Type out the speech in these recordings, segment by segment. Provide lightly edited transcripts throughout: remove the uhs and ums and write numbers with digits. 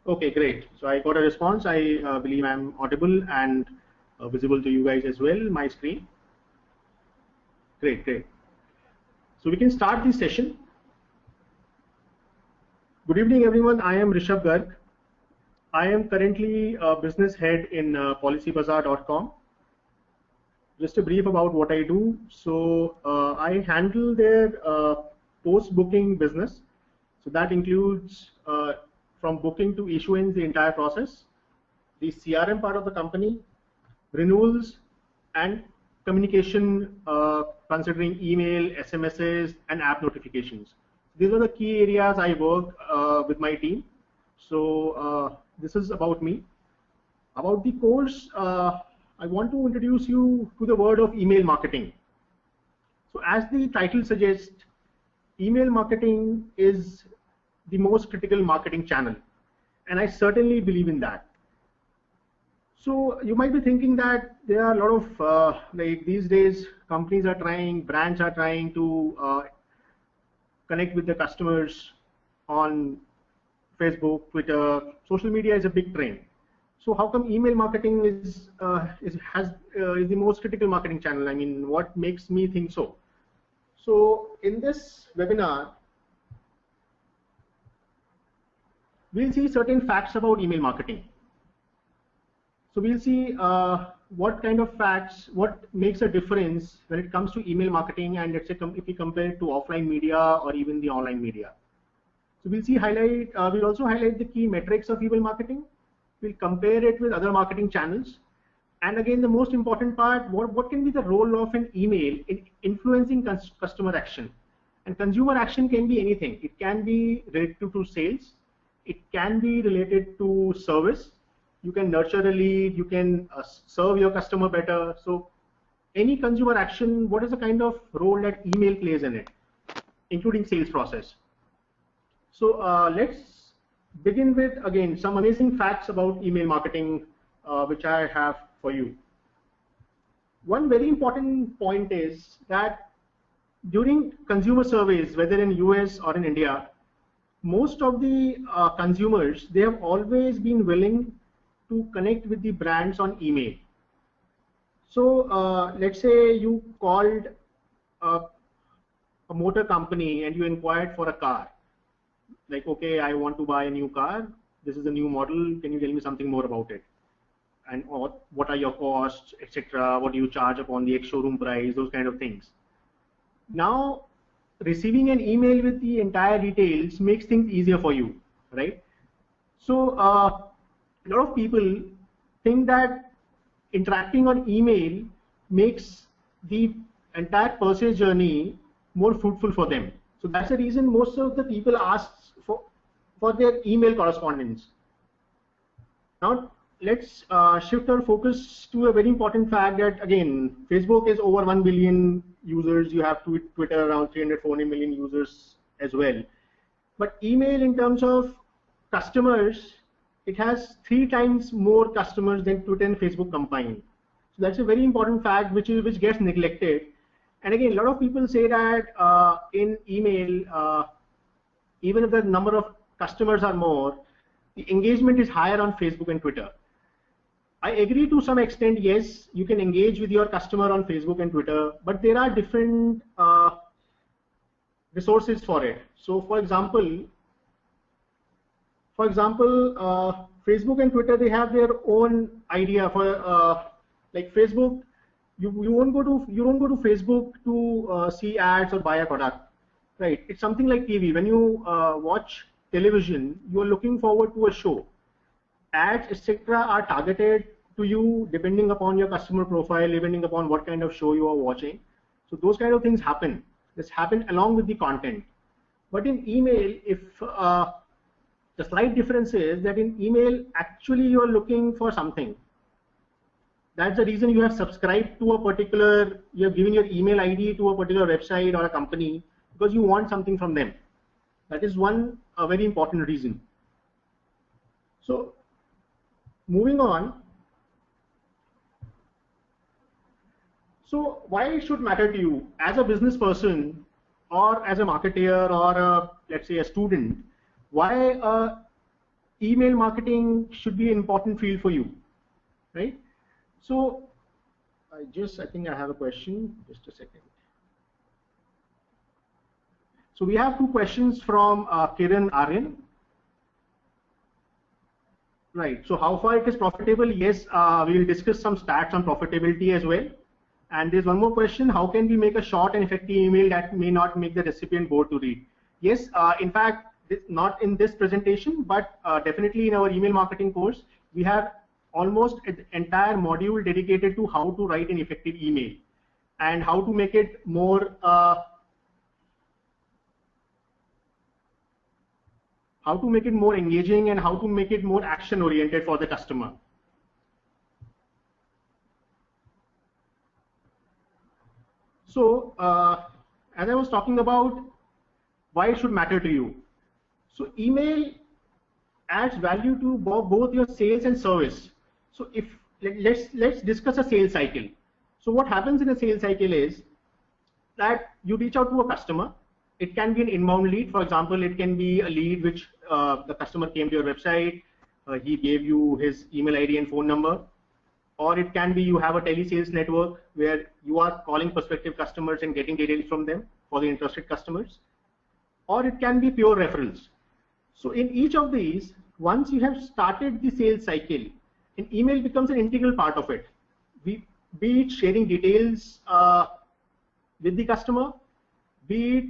Okay, great. So I got a response. I believe I'm audible and visible to you guys as well, my screen. Great, great. So we can start this session. Good evening, everyone. I am Rishabh Garg. I am currently a business head in PolicyBazaar.com. Just a brief about what I do. So I handle their post-booking business. So that includes from booking to issuance, the entire process, the CRM part of the company, renewals, and communication considering email, SMSs, and app notifications. These are the key areas I work with my team. So this is about me. About the course, I want to introduce you to the word of email marketing. So as the title suggests, email marketing is the most critical marketing channel, and I certainly believe in that. So you might be thinking that there are a lot of like these days companies are trying, brands are trying to connect with the customers on Facebook, Twitter. Social media is a big trend. So how come email marketing is the most critical marketing channel? I mean, what makes me think so? So in this webinar, we'll see certain facts about email marketing. So we'll see what kind of facts, what makes a difference when it comes to email marketing, and let's say if we compare it to offline media or even the online media. So we'll see we'll also highlight the key metrics of email marketing. We'll compare it with other marketing channels. And again, the most important part, what can be the role of an email in influencing customer action? And consumer action can be anything. It can be related to sales. It can be related to service. You can nurture a lead. You can serve your customer better. So any consumer action, what is the kind of role that email plays in it, including sales process? So let's begin with, again, some amazing facts about email marketing, which I have for you. One very important point is that during consumer surveys, whether in US or in India, most of the consumers, they have always been willing to connect with the brands on email. So let's say you called a motor company and you inquired for a car. Like, okay, I want to buy a new car. This is a new model. Can you tell me something more about it? And what are your costs, etc.? What do you charge upon the ex-showroom price? Those kind of things. Now, receiving an email with the entire details makes things easier for you, right? So a lot of people think that interacting on email makes the entire purchase journey more fruitful for them. So that's the reason most of the people ask for their email correspondence. Now let's shift our focus to a very important fact that, again, Facebook is over 1 billion users. You have Twitter around 340 million users as well. But email, in terms of customers, it has 3 times more customers than Twitter and Facebook combined. So that's a very important fact which gets neglected. And again, a lot of people say that in email, even if the number of customers are more, the engagement is higher on Facebook and Twitter. I agree to some extent. Yes, you can engage with your customer on Facebook and Twitter, but there are different resources for it. So for example, Facebook and Twitter, they have their own idea for like Facebook. You don't go to Facebook to see ads or buy a product, right? It's something like TV. When you watch television, you are looking forward to a show. Ads, etc., are targeted to you depending upon your customer profile, depending upon what kind of show you are watching. So those kind of things happen. This happen along with the content. But in email, if the slight difference is that in email, actually you are looking for something. That's the reason you have subscribed to a particular, you have given your email ID to a particular website or a company, because you want something from them. That is one very important reason. So moving on. So why it should matter to you as a business person or as a marketer or let's say a student? Why email marketing should be an important field for you, right? So I think I have a question. Just a second. So we have two questions from Kiran Aryan. Right. So how far it is profitable? Yes, we will discuss some stats on profitability as well. And there's one more question: how can we make a short and effective email that may not make the recipient bored to read? Yes, in fact, not in this presentation, but definitely in our email marketing course, we have almost an entire module dedicated to how to write an effective email and how to make it more engaging and how to make it more action oriented for the customer. So as I was talking about why it should matter to you. So email adds value to both your sales and service. So if let's discuss a sales cycle. So what happens in a sales cycle is that you reach out to a customer. It can be an inbound lead. For example, it can be a lead which the customer came to your website, he gave you his email ID and phone number. Or it can be you have a telesales network where you are calling prospective customers and getting details from them for the interested customers. Or it can be pure referrals. So in each of these, once you have started the sales cycle, an email becomes an integral part of it. Be it sharing details with the customer, be it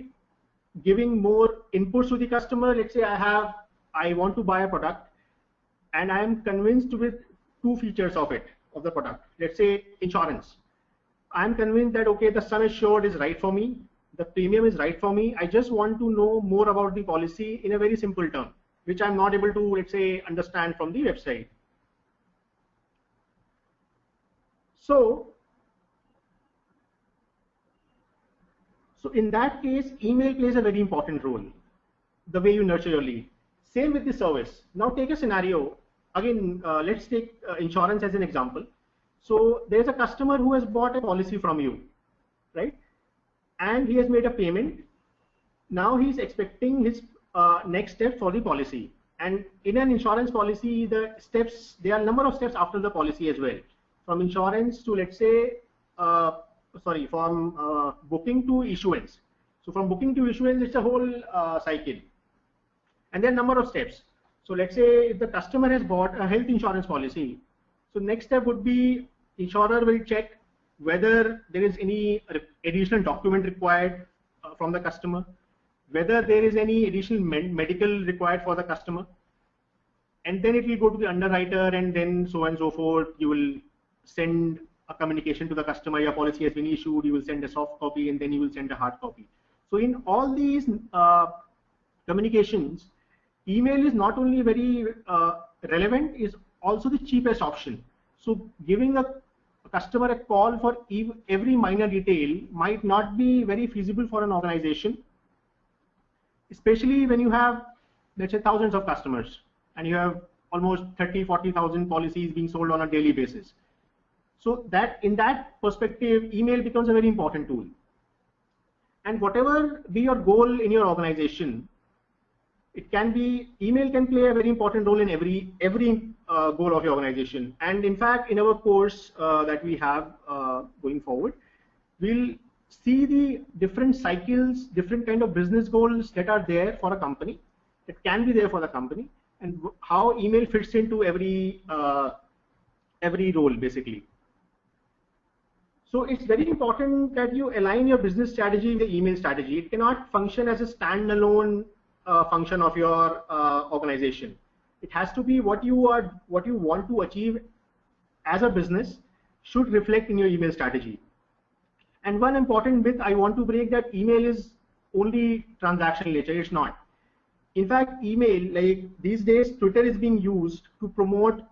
giving more inputs to the customer. Let's say I want to buy a product and I am convinced with two features of the product. Let's say insurance. I'm convinced that okay, the sum assured is right for me, the premium is right for me. I just want to know more about the policy in a very simple term, which I'm not able to, let's say, understand from the website. So in that case, email plays a very important role, the way you nurture your lead. Same with the service. Now take a scenario. Again, let's take insurance as an example. So there's a customer who has bought a policy from you, right? And he has made a payment. Now he's expecting his next step for the policy. And in an insurance policy, there are a number of steps after the policy as well. From insurance to, let's say, from booking to issuance. So from booking to issuance, it's a whole cycle. And there are a number of steps. So let's say if the customer has bought a health insurance policy, so next step would be insurer will check whether there is any additional document required from the customer, whether there is any additional medical required for the customer, and then it will go to the underwriter, and then so on and so forth. You will send a communication to the customer, your policy has been issued, you will send a soft copy, and then you will send a hard copy. So in all these communications, email is not only very relevant, is also the cheapest option. So giving a customer a call for every minor detail might not be very feasible for an organization, especially when you have, let's say, thousands of customers and you have almost 30,000-40,000 policies being sold on a daily basis. So that in that perspective, email becomes a very important tool. And whatever be your goal in your organization, it can be, email can play a very important role in every goal of your organization. And in fact, in our course that we have going forward, we'll see the different cycles, different kind of business goals that are there for a company, that can be there for the company, and how email fits into every role basically. So it's very important that you align your business strategy with the email strategy. It cannot function as a standalone function of your organization. It has to be what you want to achieve as a business should reflect in your email strategy. And one important myth I want to break, that email is only transactional nature. It's not. In fact, email, like these days, Twitter is being used to promote,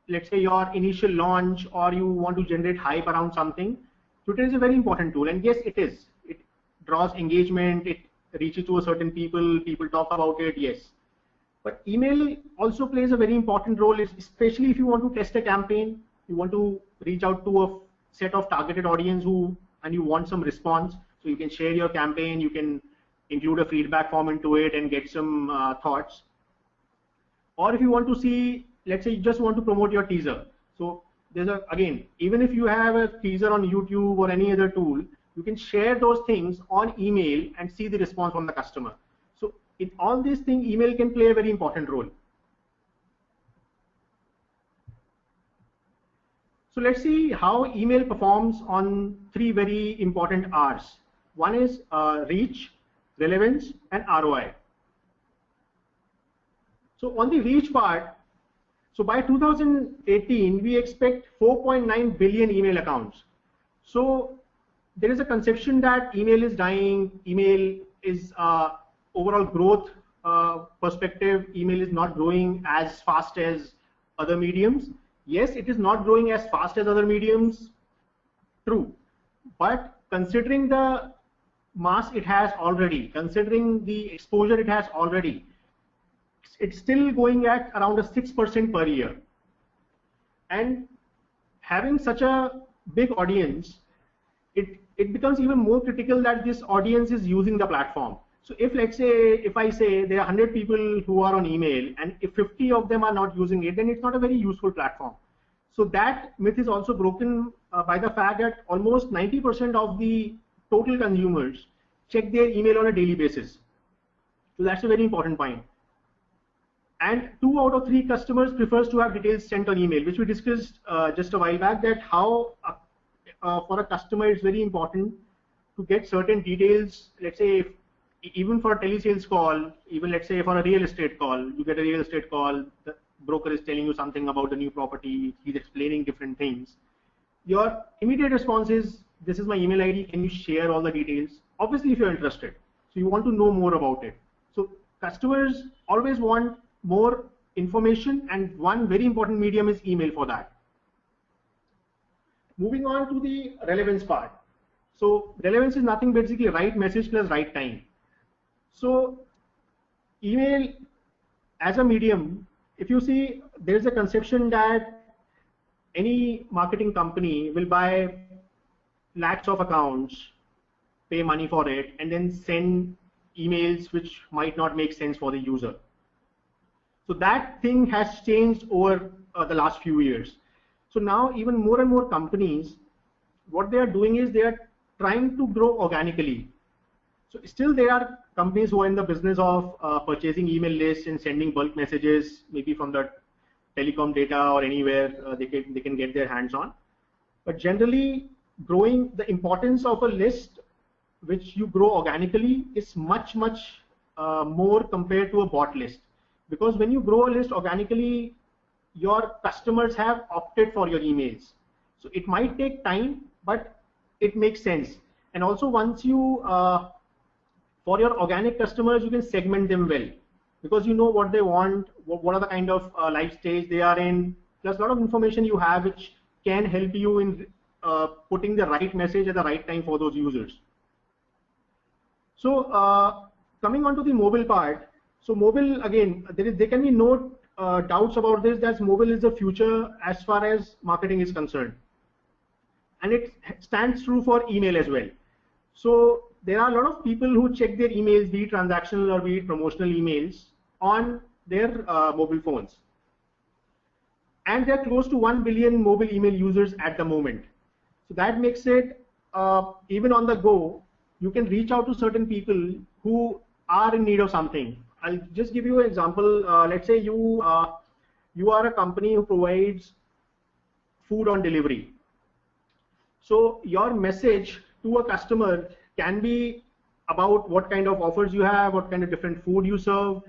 let's say, your initial launch, or you want to generate hype around something. Twitter is a very important tool, and yes, it is. It draws engagement, it reaches to a certain people talk about it, yes. But email also plays a very important role, especially if you want to test a campaign, you want to reach out to a set of targeted audience and you want some response. So you can share your campaign, you can include a feedback form into it and get some thoughts. Or if you want to see, let's say you just want to promote your teaser. So there's again, even if you have a teaser on YouTube or any other tool, you can share those things on email and see the response from the customer. So in all these things, email can play a very important role. So let's see how email performs on 3 very important R's. One is reach, relevance, and ROI. So on the reach part, so by 2018, we expect 4.9 billion email accounts. So there is a conception that email is dying, email is overall growth perspective, email is not growing as fast as other mediums. Yes, it is not growing as fast as other mediums, true. But considering the mass it has already, considering the exposure it has already, it's still going at around a 6% per year. And having such a big audience, it becomes even more critical that this audience is using the platform. So if let's say, if I say there are 100 people who are on email and if 50 of them are not using it, then it's not a very useful platform. So that myth is also broken by the fact that almost 90% of the total consumers check their email on a daily basis. So that's a very important point. And 2 out of 3 customers prefers to have details sent on email, which we discussed just a while back, that how for a customer it's very important to get certain details. Let's say if, even for a telesales call, even let's say for a real estate call, you get a real estate call, the broker is telling you something about a new property, he's explaining different things. Your immediate response is, this is my email ID, can you share all the details? Obviously, if you're interested, so you want to know more about it. So customers always want more information, and one very important medium is email for that. Moving on to the relevance part. So relevance is nothing basically right message plus right time. So email as a medium, if you see, there is a conception that any marketing company will buy lakhs of accounts, pay money for it, and then send emails which might not make sense for the user. So that thing has changed over the last few years. So now even more and more companies, what they are doing is they are trying to grow organically. So still there are companies who are in the business of purchasing email lists and sending bulk messages, maybe from the telecom data or anywhere they can get their hands on. But generally, growing the importance of a list which you grow organically is much more compared to a bot list. Because when you grow a list organically, your customers have opted for your emails. So it might take time, but it makes sense. And also once you, for your organic customers, you can segment them well. Because you know what they want, what are the kind of life stage they are in. There's a lot of information you have which can help you in putting the right message at the right time for those users. So coming on to the mobile part. So mobile, again, there can be no doubts about this, that mobile is the future as far as marketing is concerned. And it stands true for email as well. So there are a lot of people who check their emails, be it transactional or be it promotional emails, on their mobile phones. And they're close to 1 billion mobile email users at the moment. So that makes it, even on the go, you can reach out to certain people who are in need of something. I'll just give you an example. Let's say you are a company who provides food on delivery. So your message to a customer can be about what kind of offers you have, what kind of different food you serve.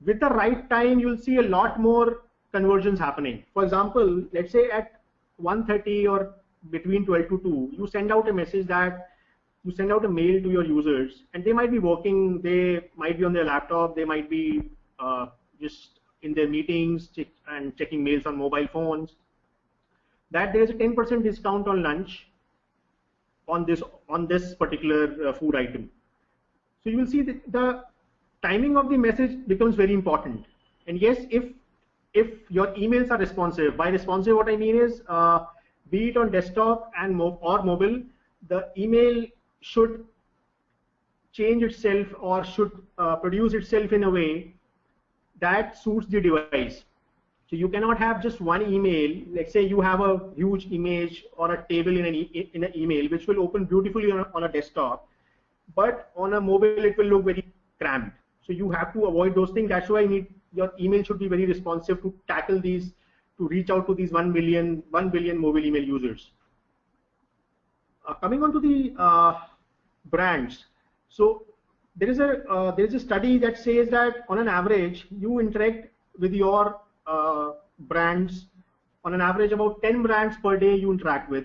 With the right time, you'll see a lot more conversions happening. For example, let's say at 1:30 or between 12 to 2, you send out a message that you send out a mail to your users, and they might be working, they might be on their laptop, they might be just in their meetings and checking mails on mobile phones, that there is a 10% discount on lunch on this particular food item. So you will see that the timing of the message becomes very important. And yes, if your emails are responsive, by responsive what I mean is, be it on desktop and or mobile, the email should change itself or should produce itself in a way that suits the device. So you cannot have just one email. Let's say you have a huge image or a table in an email, which will open beautifully on a desktop, but on a mobile it will look very cramped. So you have to avoid those things. That's why your email should be very responsive to tackle these, to reach out to these 1 billion mobile email users. Coming on to the brands. So there is a study that says that on an average you interact with your brands, on an average about 10 brands per day you interact with,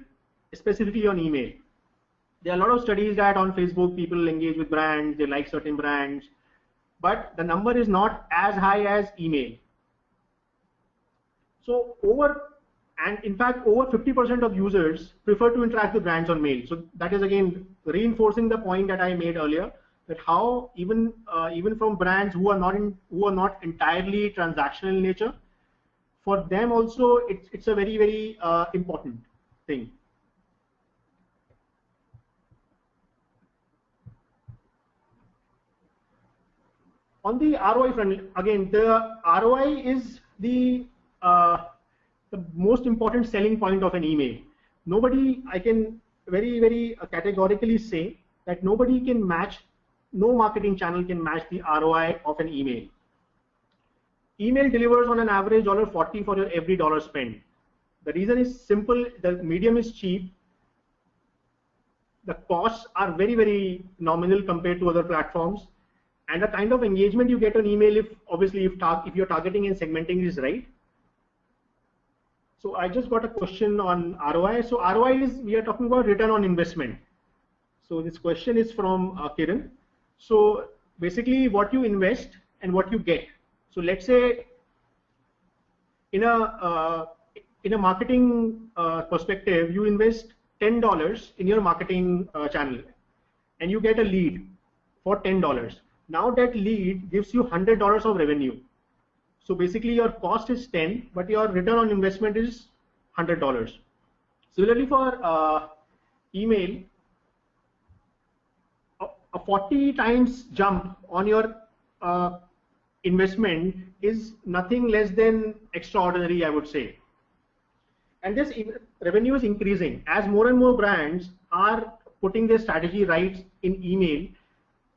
specifically on email. There are a lot of studies that on Facebook people engage with brands, they like certain brands, but the number is not as high as email. So in fact over 50% of users prefer to interact with brands on mail. So that is again reinforcing the point that I made earlier, that how even from brands who are not entirely transactional in nature, for them also it's a very, very important thing. On the ROI front, again, the ROI is the most important selling point of an email. I can very, very categorically say that nobody can match, no marketing channel can match the ROI of an email. Email delivers on an average $40 for your every dollar spent. The reason is simple, the medium is cheap, the costs are very, very nominal compared to other platforms, and the kind of engagement you get on email, if you're targeting and segmenting is right. So I just got a question on ROI. So ROI is, we are talking about return on investment. So this question is from Kiran. So basically what you invest and what you get. So let's say in a marketing perspective, you invest $10 in your marketing channel and you get a lead for $10. Now that lead gives you $100 of revenue. So basically your cost is 10, but your return on investment is $100. Similarly for email, a 40 times jump on your investment is nothing less than extraordinary, I would say. And this revenue is increasing as more and more brands are putting their strategy right in email.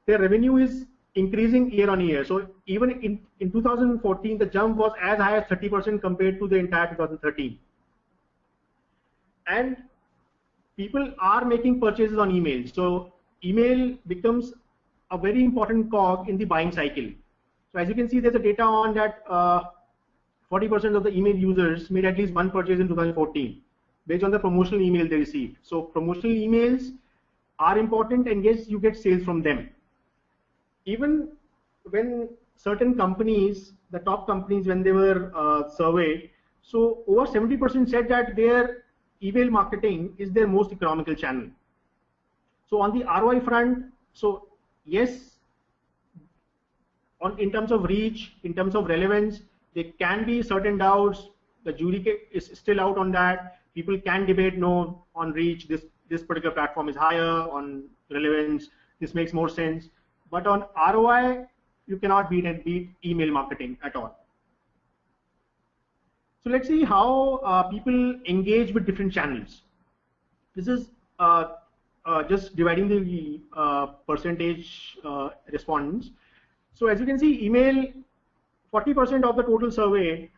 Their revenue is increasing year on year. So even in 2014, the jump was as high as 30% compared to the entire 2013. And people are making purchases on email. So email becomes a very important cog in the buying cycle. So as you can see, there's a data on that 40% of the email users made at least one purchase in 2014 based on the promotional email they received. So promotional emails are important, and yes, you get sales from them. Even when certain companies, the top companies, when they were surveyed, so over 70% said that their email marketing is their most economical channel. So on the ROI front, so yes, in terms of reach, in terms of relevance, there can be certain doubts. The jury is still out on that. People can debate, no, on reach, this particular platform is higher, on relevance, this makes more sense. But on ROI, you cannot beat email marketing at all. So let's see how people engage with different channels. This is just dividing the percentage respondents. So as you can see, email, 40% of the total survey,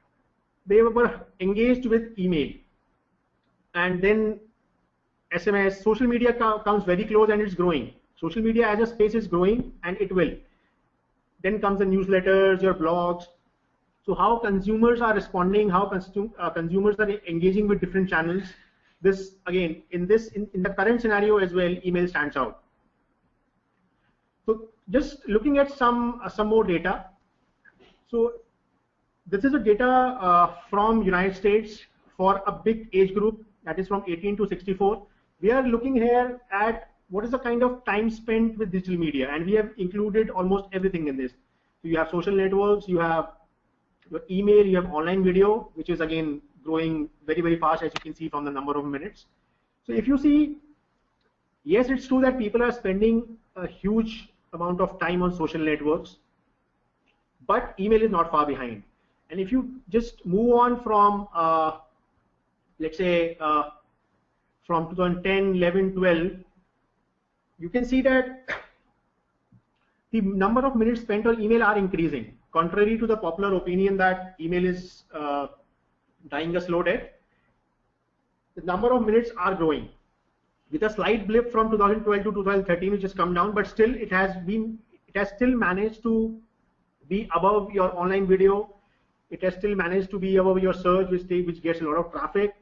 they were engaged with email. And then SMS, social media comes very close, and it's growing. Social media as a space is growing, and it will. Then comes the newsletters, your blogs. So how consumers are responding, how consumers are engaging with different channels. This again, in the current scenario as well, email stands out. So just looking at some more data. So this is a data from United States for a big age group, that is from 18 to 64. We are looking here at what is the kind of time spent with digital media, and we have included almost everything in this. So you have social networks, you have your email, you have online video, which is again growing very, very fast, as you can see from the number of minutes. So if you see, yes, it's true that people are spending a huge amount of time on social networks, but email is not far behind. And if you just move on from, let's say, from 2010, 11, 12, you can see that the number of minutes spent on email are increasing, contrary to the popular opinion that email is dying a slow death. The number of minutes are growing, with a slight blip from 2012 to 2013, which has come down, but still it has still managed to be above your online video. It has still managed to be above your search, which gets a lot of traffic,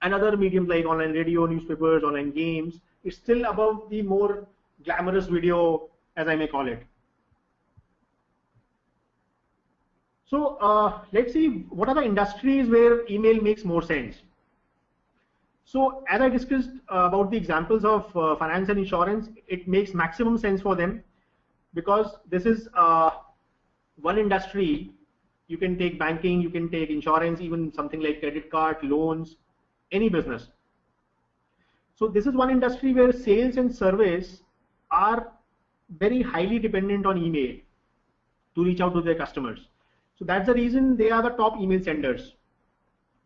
and other mediums like online radio, newspapers, online games. It's still above the more glamorous video, as I may call it. So let's see what are the industries where email makes more sense. So as I discussed about the examples of finance and insurance, it makes maximum sense for them, because this is one industry. You can take banking, you can take insurance, even something like credit card, loans, any business. So this is one industry where sales and service are very highly dependent on email to reach out to their customers. So that's the reason they are the top email senders.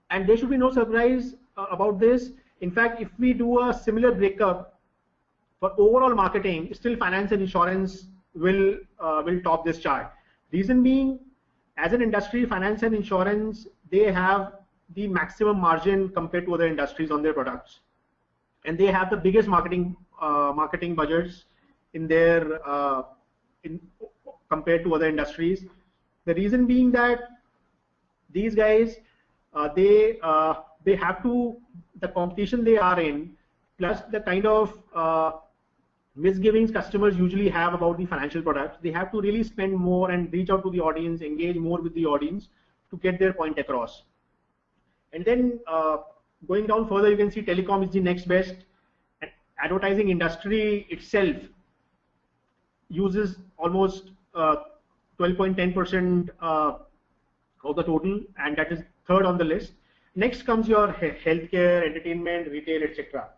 And there should be no surprise about this. In fact, if we do a similar breakup for overall marketing, still finance and insurance will top this chart. Reason being, as an industry, finance and insurance, they have the maximum margin compared to other industries on their products, and they have the biggest marketing budgets in their compared to other industries. The reason being that these guys they have to, the competition they are in, plus the kind of misgivings customers usually have about the financial products, they have to really spend more and reach out to the audience, engage more with the audience to get their point across. And then going down further, you can see telecom is the next best. Advertising industry itself uses almost 12.10% of the total, and that is third on the list. Next comes your healthcare, entertainment, retail, etc.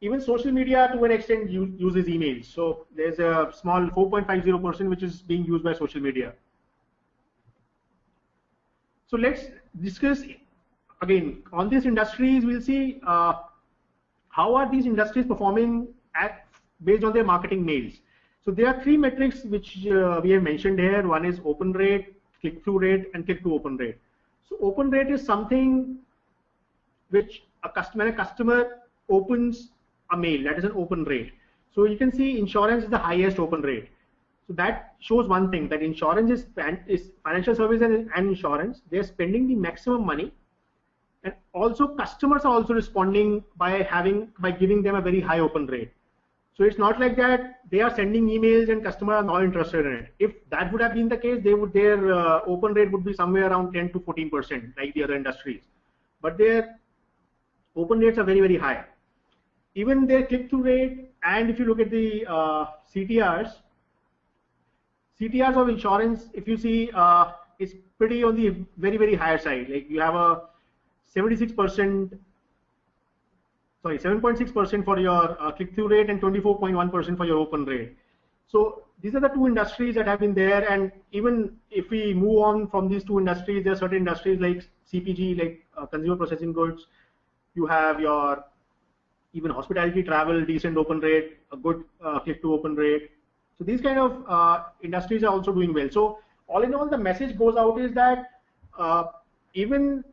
Even social media to an extent uses emails. So there's a small 4.50% which is being used by social media. So let's discuss again on these industries. We'll see how are these industries performing based on their marketing mails. So there are three metrics which we have mentioned here. One is open rate, click-through rate, and click-to-open rate. So open rate is something which a customer opens a mail, that is an open rate. So you can see insurance is the highest open rate. So that shows one thing, that insurance is financial service and insurance. They are spending the maximum money, and also customers are also responding by giving them a very high open rate. So it's not like that they are sending emails and customers are not interested in it. If that would have been the case, their open rate would be somewhere around 10 to 14%, like the other industries. But their open rates are very, very high. Even their click-through rate, and if you look at the CTRs of insurance, if you see, it's pretty on the very, very higher side. Like you have a 7.6% for your click-through rate and 24.1% for your open rate. So these are the two industries that have been there. And even if we move on from these two industries, there are certain industries like CPG, like consumer processing goods. You have your even hospitality, travel, decent open rate, a good click-to-open rate. So these kind of industries are also doing well. So all in all, the message goes out is that even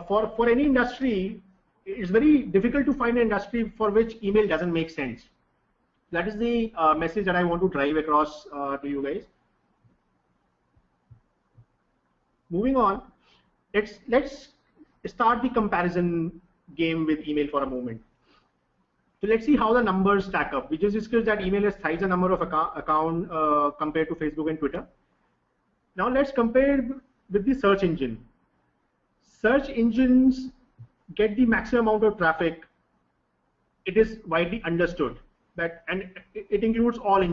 for any industry, it's very difficult to find an industry for which email doesn't make sense. That is the message that I want to drive across to you guys. Moving on, let's start the comparison game with email for a moment. So let's see how the numbers stack up. We just discussed that email has thrice the number of account compared to Facebook and Twitter. Now let's compare with the search engine. Search engines get the maximum amount of traffic. It is widely understood that, and it includes all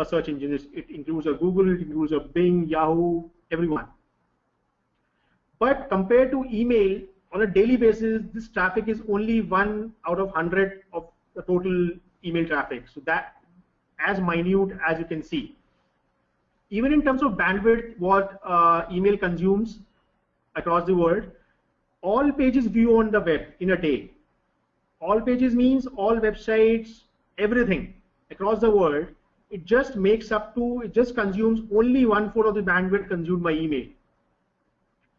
search engines. It includes a Google, it includes a Bing, Yahoo, everyone. But compared to email, on a daily basis, this traffic is only 1 out of 100 of the total email traffic. So that as minute as you can see. even in terms of bandwidth, what email consumes across the world, all pages view on the web in a day. All pages means all websites, everything across the world. It just consumes only 1/4 of the bandwidth consumed by email.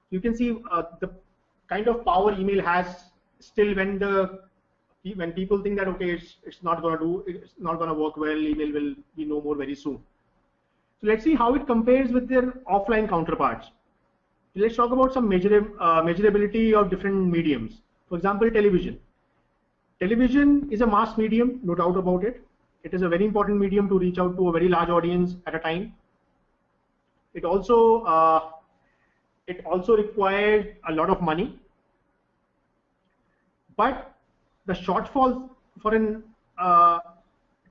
You can see the kind of power email has still when people think that okay, it's not gonna work well, email will be no more very soon. So let's see how it compares with their offline counterparts. Let's talk about some measurability of different mediums. For example, television. Television is a mass medium, no doubt about it. It is a very important medium to reach out to a very large audience at a time. It also required a lot of money. But the shortfall for an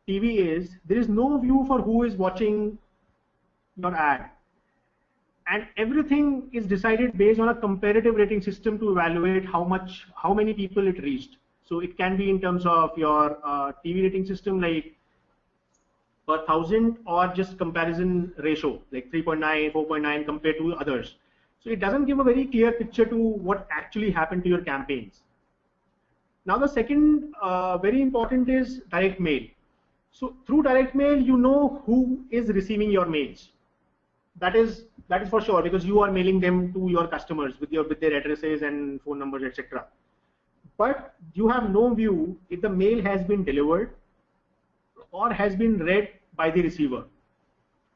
TV is there is no view for who is watching your ad. And everything is decided based on a comparative rating system to evaluate how many people it reached. So it can be in terms of your TV rating system like per 1,000 or just comparison ratio like 3.9, 4.9 compared to others. So it doesn't give a very clear picture to what actually happened to your campaigns. Now the second very important is direct mail. So through direct mail, you know who is receiving your mails. That is for sure because you are mailing them to your customers with their addresses and phone numbers, etc. But you have no view if the mail has been delivered or has been read by the receiver.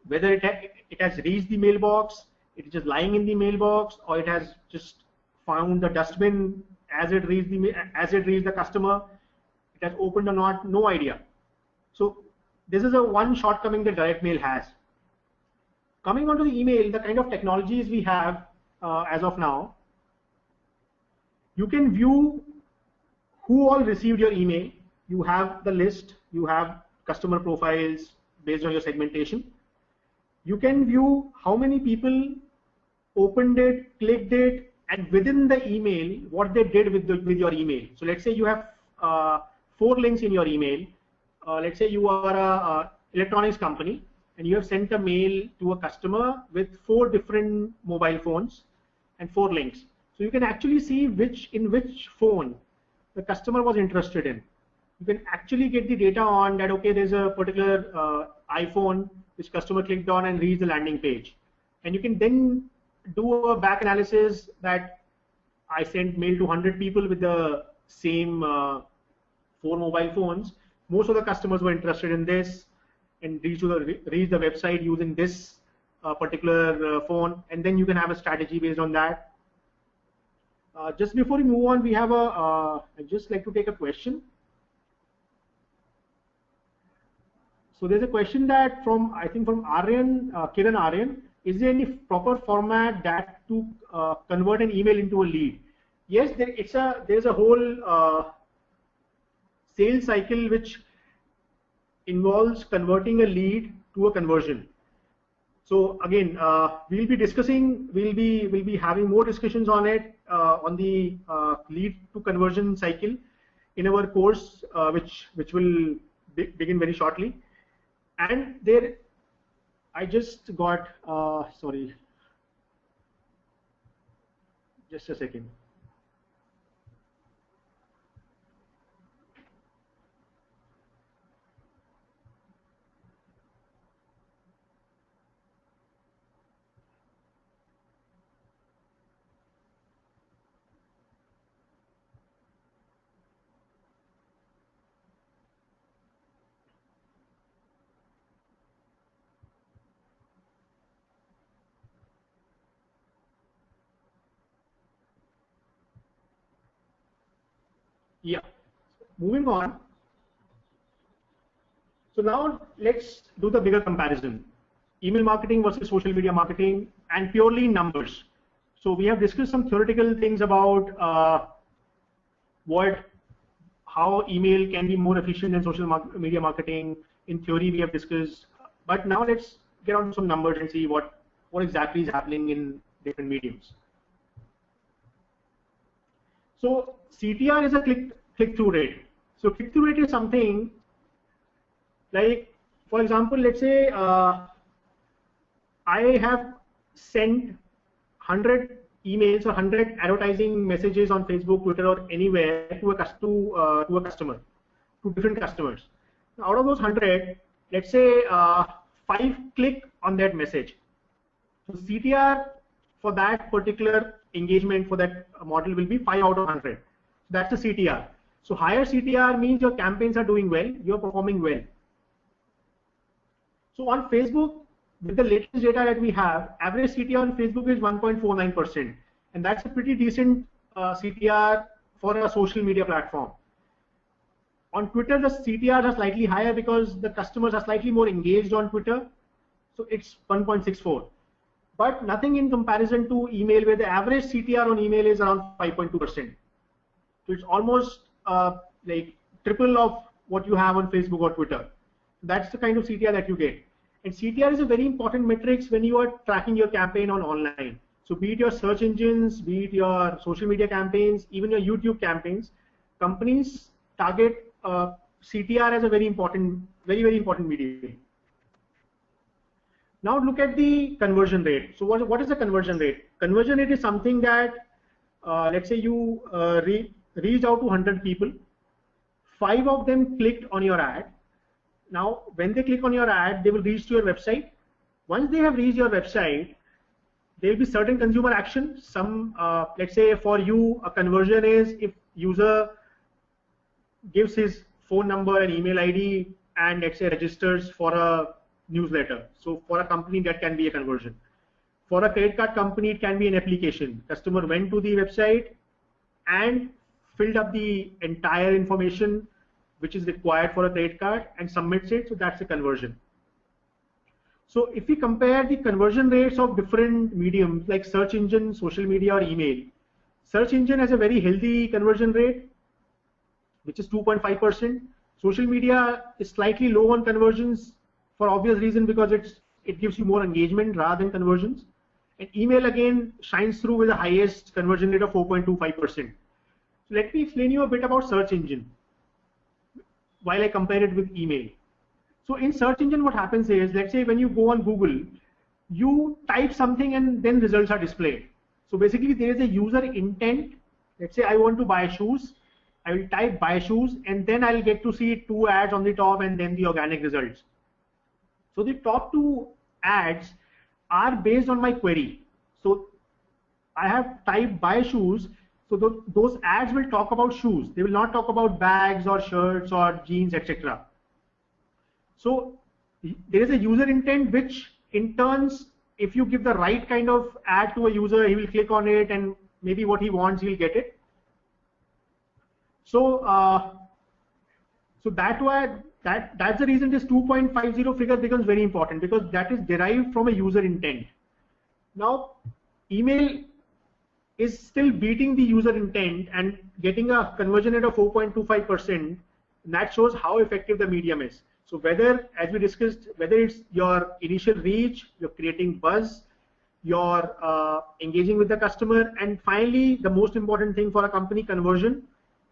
Whether it has reached the mailbox, it is just lying in the mailbox, or it has just found the dustbin as it reached the customer. It has opened or not, no idea. So this is one shortcoming that direct mail has. Coming on to the email, the kind of technologies we have as of now, you can view who all received your email. You have the list, you have customer profiles based on your segmentation. You can view how many people opened it, clicked it, and within the email, what they did with your email. So let's say you have 4 links in your email. Let's say you are a electronics company and you have sent a mail to a customer with 4 different mobile phones and 4 links. So you can actually see in which phone the customer was interested in. You can actually get the data on that, okay, there's a particular iPhone which customer clicked on and reached the landing page. And you can then do a back analysis that I sent mail to 100 people with the same 4 mobile phones. Most of the customers were interested in this and reach the website using this particular phone, and then you can have a strategy based on that. Just before we move on, we have I'd just like to take a question. So there's a question that I think from Aryan, Kiran Aryan. Is there any proper format that to convert an email into a lead? Yes, there's a whole sales cycle which involves converting a lead to a conversion. So again, we'll be having more discussions on it on the lead to conversion cycle in our course, which will begin very shortly. And there, I just got sorry, just a second. Yeah, moving on. So now let's do the bigger comparison. Email marketing versus social media marketing, and purely numbers. So we have discussed some theoretical things about how email can be more efficient than social media marketing. In theory, we have discussed, but now let's get on to some numbers and see what exactly is happening in different mediums. So CTR is a click-through rate. So click-through rate is something like, for example, let's say I have sent 100 emails or 100 advertising messages on Facebook, Twitter, or anywhere to a customer, to different customers. Now, out of those 100, let's say 5 click on that message. So CTR for that particular engagement for that model will be 5 out of 100. So that's the CTR. So higher CTR means your campaigns are doing well, you're performing well. So on Facebook, with the latest data that we have, average CTR on Facebook is 1.49%, and that's a pretty decent CTR for a social media platform. On Twitter, the CTRs are slightly higher because the customers are slightly more engaged on Twitter, so it's 1.64. But nothing in comparison to email, where the average CTR on email is around 5.2%. So it's almost like triple of what you have on Facebook or Twitter. That's the kind of CTR that you get. And CTR is a very important metrics when you are tracking your campaign on online. So be it your search engines, be it your social media campaigns, even your YouTube campaigns, companies target CTR as a very important, very important medium. Now look at the conversion rate. So what is the conversion rate? Conversion rate is something that, let's say you reached out to 100 people, 5 of them clicked on your ad. Now, when they click on your ad, they will reach to your website. Once they have reached your website, there will be certain consumer action. Some, let's say for you, a conversion is if user gives his phone number and email ID and let's say registers for a newsletter. So for a company, that can be a conversion. For a credit card company, it can be an application. Customer went to the website and filled up the entire information which is required for a credit card and submits it, so that's a conversion. So if we compare the conversion rates of different mediums like search engine, social media, or email, search engine has a very healthy conversion rate, which is 2.5%. Social media is slightly low on conversions for obvious reason because it gives you more engagement rather than conversions. And email again shines through with the highest conversion rate of 4.25%. So let me explain you a bit about search engine while I compare it with email. So in search engine, what happens is, let's say when you go on Google, you type something and then results are displayed. So basically there is a user intent. Let's say I want to buy shoes. I will type buy shoes and then I'll get to see 2 ads on the top and then the organic results. So the top 2 ads are based on my query. So I have typed buy shoes. So those ads will talk about shoes. They will not talk about bags or shirts or jeans, etc. So there is a user intent, which in turns, if you give the right kind of ad to a user, he will click on it and maybe what he wants, he'll get it. So that's the reason this 2.50 figure becomes very important, because that is derived from a user intent. Now, email is still beating the user intent and getting a conversion rate of 4.25%. That shows how effective the medium is. So whether, as we discussed, whether it's your initial reach, you're creating buzz, you're engaging with the customer, and finally, the most important thing for a company, conversion,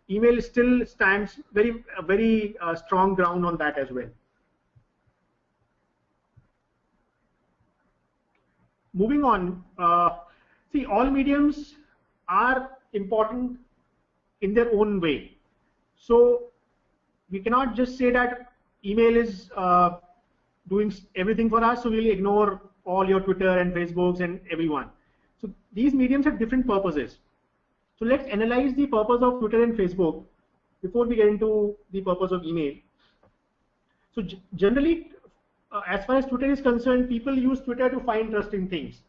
email still stands very strong ground on that as well. Moving on, see, all mediums are important in their own way. So we cannot just say that email is doing everything for us, so we'll ignore all your Twitter and Facebooks and everyone. So these mediums have different purposes. So let's analyze the purpose of Twitter and Facebook before we get into the purpose of email. So generally, as far as Twitter is concerned, people use Twitter to find interesting things.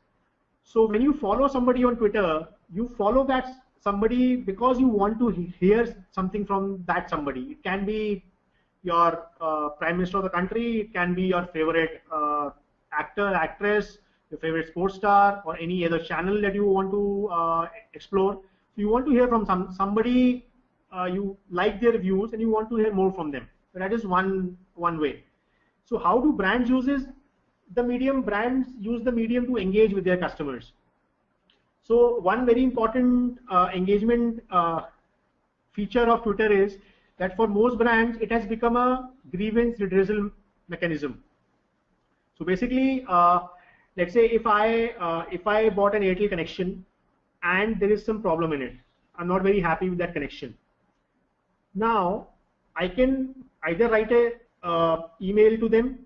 So when you follow somebody on Twitter, you follow that somebody because you want to hear something from that somebody. It can be your Prime Minister of the country, it can be your favorite actor, actress, your favorite sports star, or any other channel that you want to explore. So you want to hear from somebody, you like their views and you want to hear more from them. So that is one way. So how do brands use the medium? Brands use the medium to engage with their customers. So one very important engagement feature of Twitter is that for most brands, it has become a grievance redressal mechanism. So basically, let's say if I bought an Airtel connection and there is some problem in it, I'm not very happy with that connection. Now I can either write a email to them,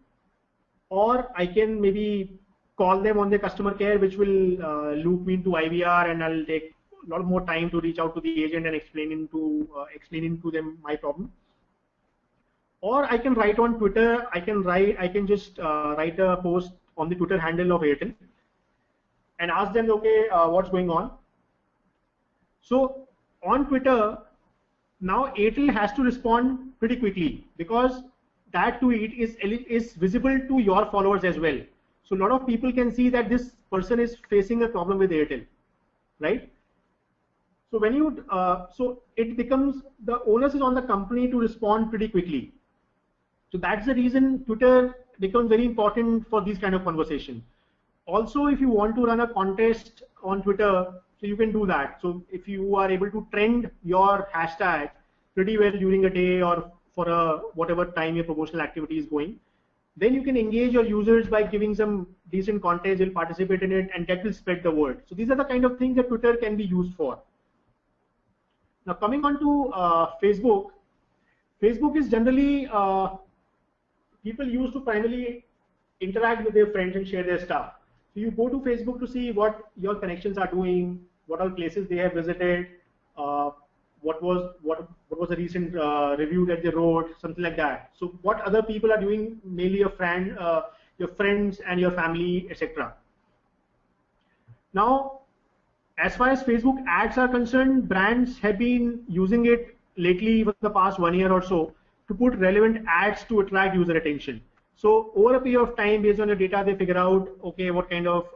or I can maybe call them on the customer care, which will loop me into IVR, and I'll take a lot more time to reach out to the agent and explaining to them my problem. Or I can write on Twitter. I can just write a post on the Twitter handle of Airtel and ask them, okay, what's going on. So on Twitter, now Airtel has to respond pretty quickly, because that tweet is visible to your followers as well. So a lot of people can see that this person is facing a problem with Airtel, right? So when you so it becomes, the onus is on the company to respond pretty quickly. So that's the reason Twitter becomes very important for these kind of conversation. Also, if you want to run a contest on Twitter, so you can do that. So if you are able to trend your hashtag pretty well during a day or for a whatever time your promotional activity is going, then you can engage your users by giving some decent content. They'll participate in it, and that will spread the word. So these are the kind of things that Twitter can be used for. Now coming on to Facebook. Facebook is generally people used to primarily interact with their friends and share their stuff. So you go to Facebook to see what your connections are doing, what all places they have visited, what was the recent review that they wrote, something like that. So what other people are doing, mainly your friends and your family, etc. Now, as far as Facebook ads are concerned, brands have been using it lately for the past 1 year or so to put relevant ads to attract user attention. So over a period of time, based on the data, they figure out, okay, what kind of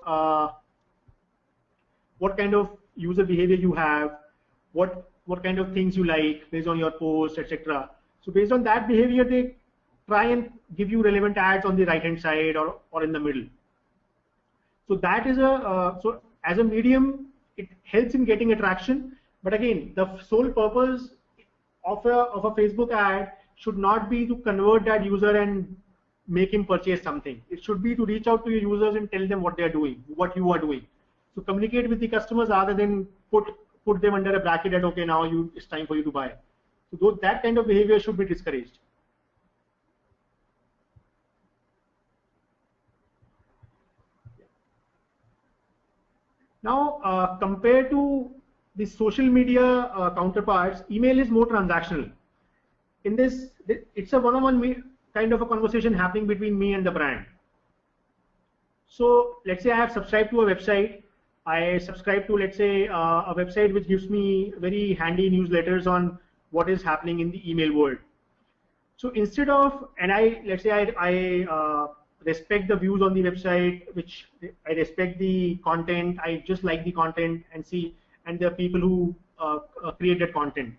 user behavior you have, what kind of things you like based on your posts, etc. So based on that behavior, they try and give you relevant ads on the right hand side or in the middle. So that is so as a medium, it helps in getting attraction. But again, the sole purpose of a Facebook ad should not be to convert that user and make him purchase something. It should be to reach out to your users and tell them what they are doing, what you are doing. So communicate with the customers rather than put them under a bracket that, okay, now it's time for you to buy. So that kind of behavior should be discouraged. Now, compared to the social media counterparts, email is more transactional. In this, it's a one-on-one kind of a conversation happening between me and the brand. So let's say I have subscribed to a website. I subscribe to, let's say, a website which gives me very handy newsletters on what is happening in the email world. So instead of, and let's say I respect the views on the website, which I respect the content, I just like the content and the people who create that content.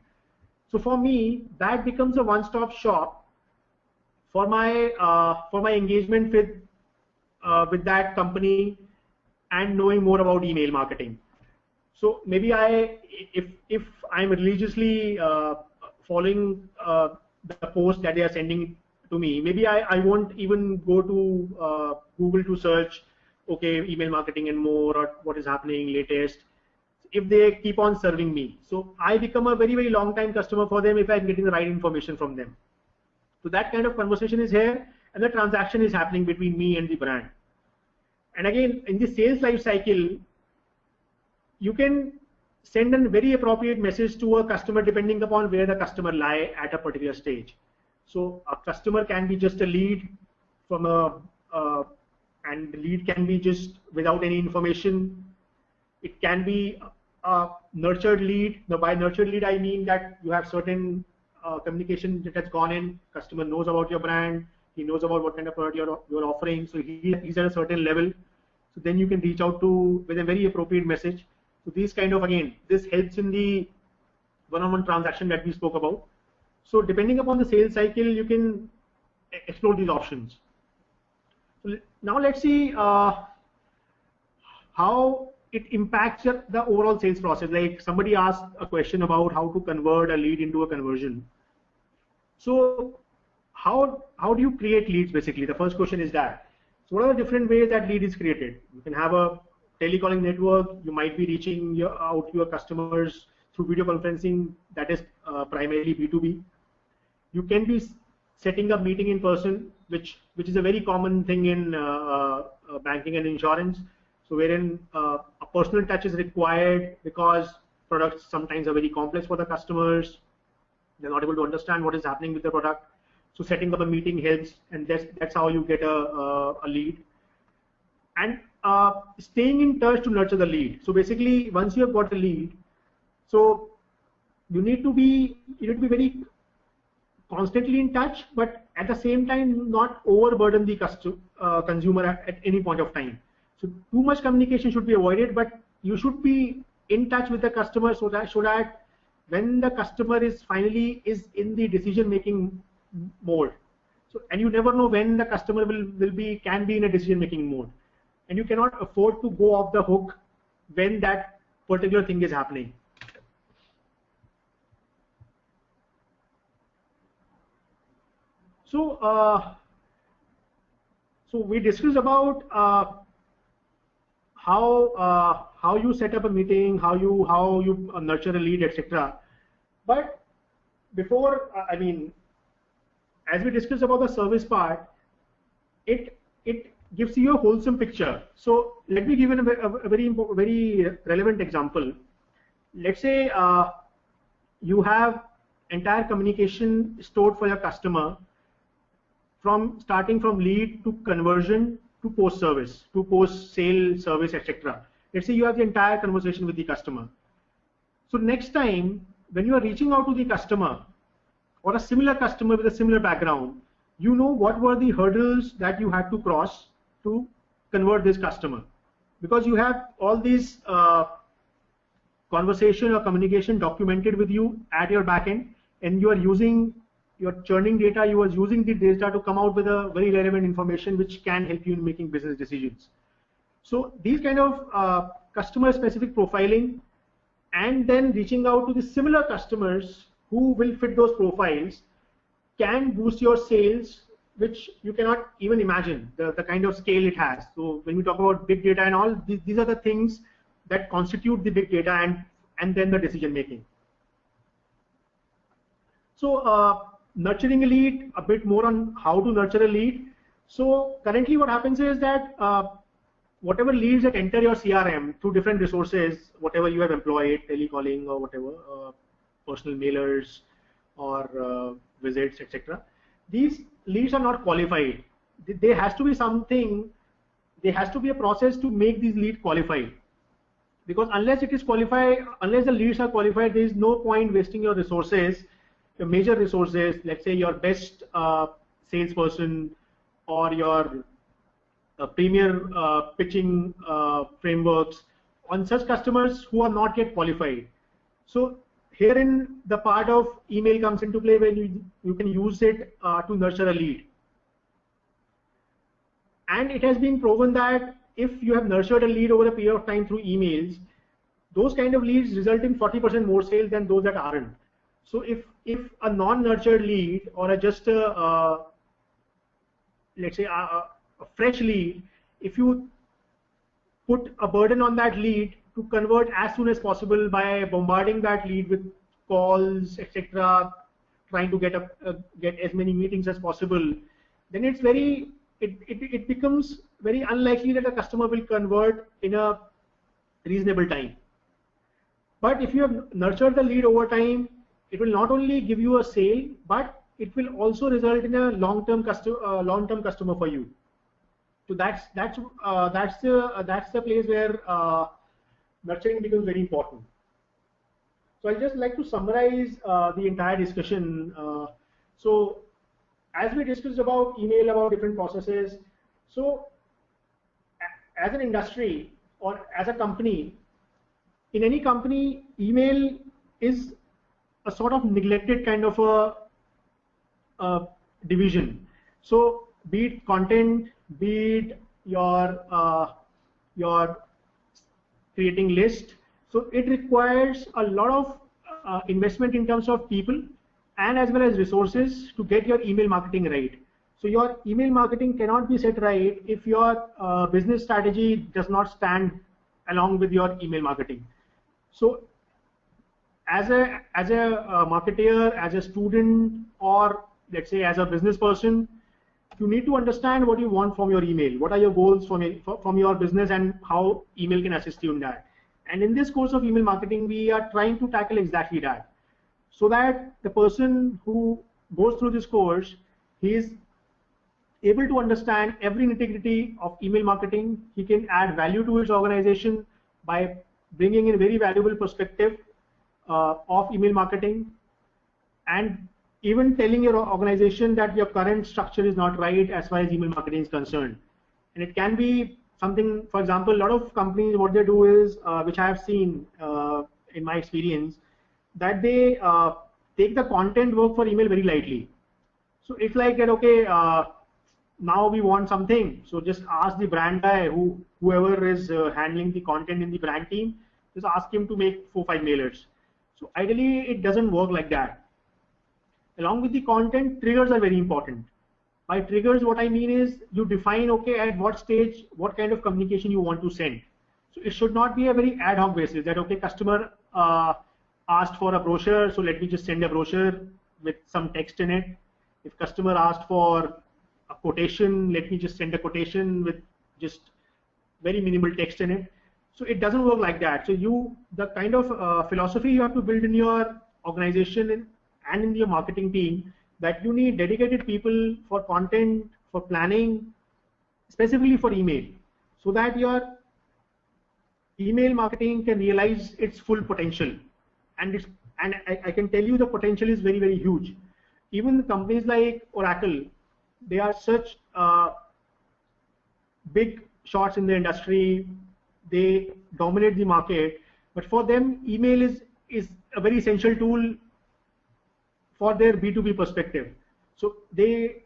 So for me, that becomes a one-stop shop for my engagement with that company and knowing more about email marketing. So maybe if I'm religiously following the post that they are sending to me, maybe I won't even go to Google to search, okay, email marketing and more, or what is happening latest, if they keep on serving me. So I become a very, very long time customer for them if I'm getting the right information from them. So that kind of conversation is here, and the transaction is happening between me and the brand. And again, in the sales life cycle, you can send a very appropriate message to a customer depending upon where the customer lie at a particular stage. So a customer can be just a lead from and the lead can be just without any information. It can be a nurtured lead. Now by nurtured lead, I mean that you have certain communication that has gone in. Customer knows about your brand. He knows about what kind of product you're offering. So he's at a certain level. So then you can reach out to with a very appropriate message. So these kind of, again, this helps in the one-on-one transaction that we spoke about. So depending upon the sales cycle, you can explore these options. So now let's see how it impacts the overall sales process. Like somebody asked a question about how to convert a lead into a conversion. So how do you create leads? Basically, the first question is that. So what are the different ways that lead is created? You can have a telecalling network. You might be reaching out to your customers through video conferencing. That is primarily B2B. You can be setting up meeting in person, which is a very common thing in banking and insurance. So wherein a personal touch is required because products sometimes are very complex for the customers. They're not able to understand what is happening with the product. So setting up a meeting helps, and that's how you get a lead. And staying in touch to nurture the lead. So basically, once you have got a lead, so you need to be very constantly in touch, but at the same time not overburden the consumer at any point of time. So too much communication should be avoided, but you should be in touch with the customer so that when the customer is finally in the decision making mode. So, and you never know when the customer can be in a decision making mode, and you cannot afford to go off the hook when that particular thing is happening. So, so we discussed about how you set up a meeting, how you nurture a lead, etc. But before, I mean, as we discussed about the service part, it gives you a wholesome picture. So let me give you a very relevant example. Let's say you have entire communication stored for your customer starting from lead to conversion to post-service, to post-sale service, etc. Let's say you have the entire conversation with the customer. So next time when you are reaching out to the customer or a similar customer with a similar background, you know what were the hurdles that you had to cross to convert this customer, because you have all these conversation or communication documented with you at your backend, and you are churning data, you are using the data to come out with a very relevant information which can help you in making business decisions. So these kind of customer specific profiling and then reaching out to the similar customers who will fit those profiles can boost your sales, which you cannot even imagine the kind of scale it has. So when we talk about big data and all, these are the things that constitute the big data and then the decision making. So nurturing a lead, a bit more on how to nurture a lead. So currently what happens is that whatever leads that enter your CRM through different resources, whatever you have employed, telecalling or whatever, personal mailers or visits, etc. These leads are not qualified. There has to be something, there has to be a process to make these leads qualified. Because unless it is qualified, unless the leads are qualified, there is no point wasting your resources, your major resources, let's say your best salesperson or your premier pitching frameworks on such customers who are not yet qualified. So herein the part of email comes into play, when you can use it to nurture a lead. And it has been proven that if you have nurtured a lead over a period of time through emails, those kind of leads result in 40% more sales than those that aren't. So if a non-nurtured lead or just a let's say a fresh lead, if you put a burden on that lead to convert as soon as possible by bombarding that lead with calls, etc., trying to get as many meetings as possible, then it becomes very unlikely that a customer will convert in a reasonable time. But if you have nurtured the lead over time, it will not only give you a sale, but it will also result in a long-term customer for you. So that's the place where nurturing becomes very important. So I'd just like to summarize the entire discussion. So as we discussed about email, about different processes, so as an industry or as a company, in any company, email is a sort of neglected kind of a division. So be it content, be it your creating list, so it requires a lot of investment in terms of people and as well as resources to get your email marketing right. So your email marketing cannot be set right if your business strategy does not stand along with your email marketing. So as a marketer, as a student, or let's say as a business person, you need to understand what you want from your email. What are your goals from your business, and how email can assist you in that. And in this course of email marketing, we are trying to tackle exactly that, so that the person who goes through this course, he is able to understand every nitty-gritty of email marketing. He can add value to his organization by bringing in very valuable perspective of email marketing, and even telling your organization that your current structure is not right as far as email marketing is concerned. And it can be something, for example, a lot of companies, what they do is, which I have seen in my experience, that they take the content work for email very lightly. So it's like that, okay, now we want something, so just ask the brand guy, whoever is handling the content in the brand team, just ask him to make 4-5 mailers. So ideally, it doesn't work like that. Along with the content, triggers are very important. By triggers, what I mean is, you define, okay, at what stage, what kind of communication you want to send. So it should not be a very ad hoc basis that, okay, customer asked for a brochure, so let me just send a brochure with some text in it. If customer asked for a quotation, let me just send a quotation with just very minimal text in it. So it doesn't work like that. So the kind of philosophy you have to build in your organization and in your marketing team, that you need dedicated people for content, for planning, specifically for email, so that your email marketing can realize its full potential. And I can tell you the potential is very, very huge. Even companies like Oracle, they are such big shots in the industry. They dominate the market, but for them, email is a very essential tool for their B2B perspective. So the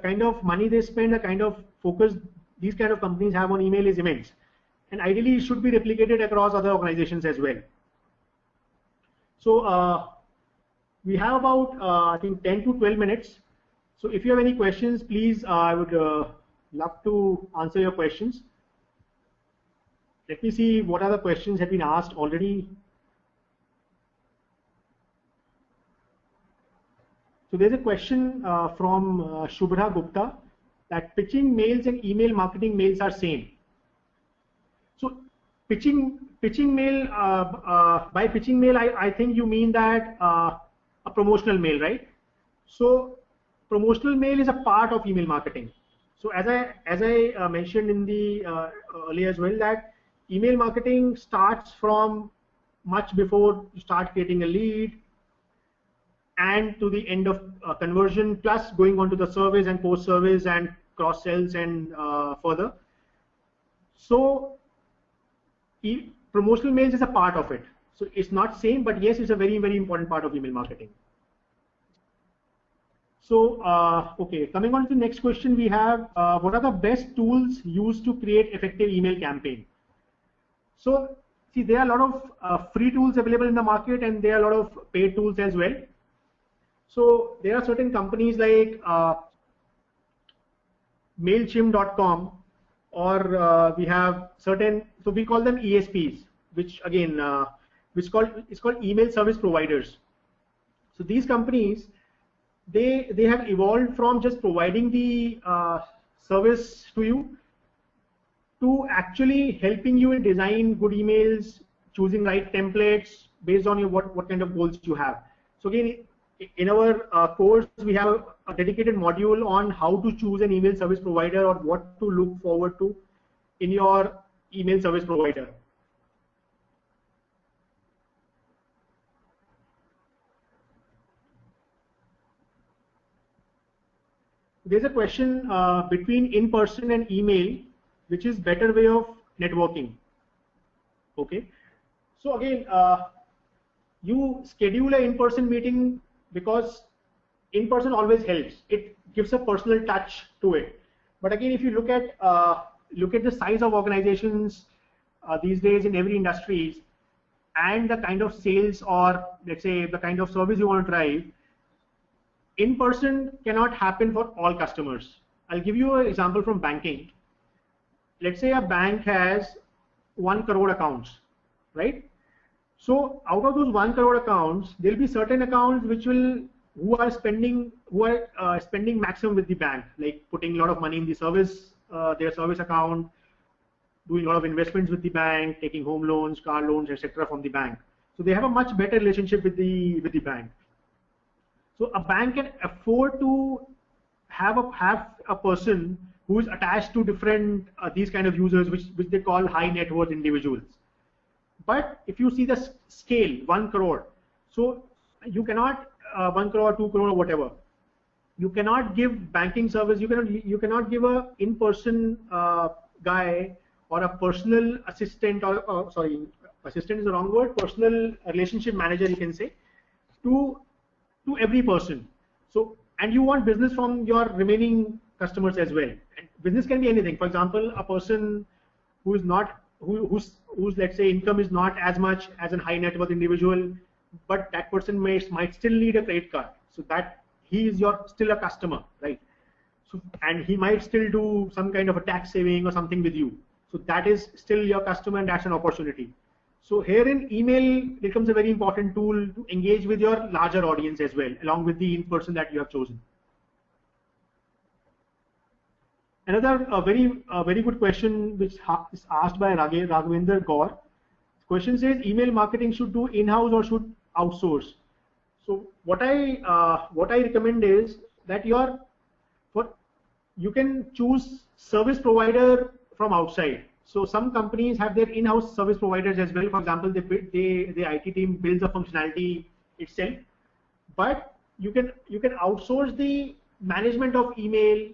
kind of money they spend, the kind of focus these kind of companies have on email is immense, and ideally it should be replicated across other organizations as well. So we have about I think 10 to 12 minutes. So if you have any questions, please, I would love to answer your questions. Let me see what other questions have been asked already. So there's a question from Shubhra Gupta, that pitching mails and email marketing mails are same. So pitching mail, by pitching mail, I think you mean that a promotional mail, right? So promotional mail is a part of email marketing. So as I mentioned in the earlier as well, that email marketing starts from much before you start creating a lead, and to the end of conversion, plus going on to the service and post service and cross sells and further. So promotional mails is a part of it. So it's not same, but yes, it's a very, very important part of email marketing. So okay, coming on to the next question, we have what are the best tools used to create effective email campaign? So see, there are a lot of free tools available in the market, and there are a lot of paid tools as well. So there are certain companies like Mailchimp.com, or we have certain, so we call them ESPs, which again, it's called email service providers. So these companies, they have evolved from just providing the service to you, to actually helping you in design good emails, choosing right templates based on your what kind of goals you have. So again, in our course, we have a dedicated module on how to choose an email service provider, or what to look forward to in your email service provider. There's a question between in-person and email, which is better way of networking. Okay, so again, you schedule an in-person meeting because in-person always helps. It gives a personal touch to it. But again, if you look at the size of organizations these days in every industries, and the kind of sales, or let's say the kind of service you want to drive, in-person cannot happen for all customers. I'll give you an example from banking. Let's say a bank has 1 crore accounts, right? So out of those 1 crore accounts, there'll be certain accounts who are spending maximum with the bank, like putting a lot of money in the service, their service account, doing a lot of investments with the bank, taking home loans, car loans, etc. from the bank. So they have a much better relationship with the bank. So a bank can afford to have a person who is attached to different these kind of users, which they call high net worth individuals. But if you see the scale, 1 crore, so you cannot 1 crore, 2 crore, or whatever. You cannot give banking service. You cannot give a in-person guy or a personal assistant, or sorry, assistant is the wrong word. Personal relationship manager, you can say, to every person. So, and you want business from your remaining customers as well. And business can be anything. For example, a person who is not whose let's say income is not as much as a high net worth individual, but that person might still need a credit card. So that he is still a customer, right? So, and he might still do some kind of a tax saving or something with you. So that is still your customer, and that's an opportunity. So here in email becomes a very important tool to engage with your larger audience as well, along with the in-person that you have chosen. Another very good question which is asked by Raghavendra Gaur. The question says, email marketing should do in-house or should outsource? So what I recommend is that you can choose service provider from outside. So some companies have their in-house service providers as well. For example, the IT team builds a functionality itself, but you can outsource the management of email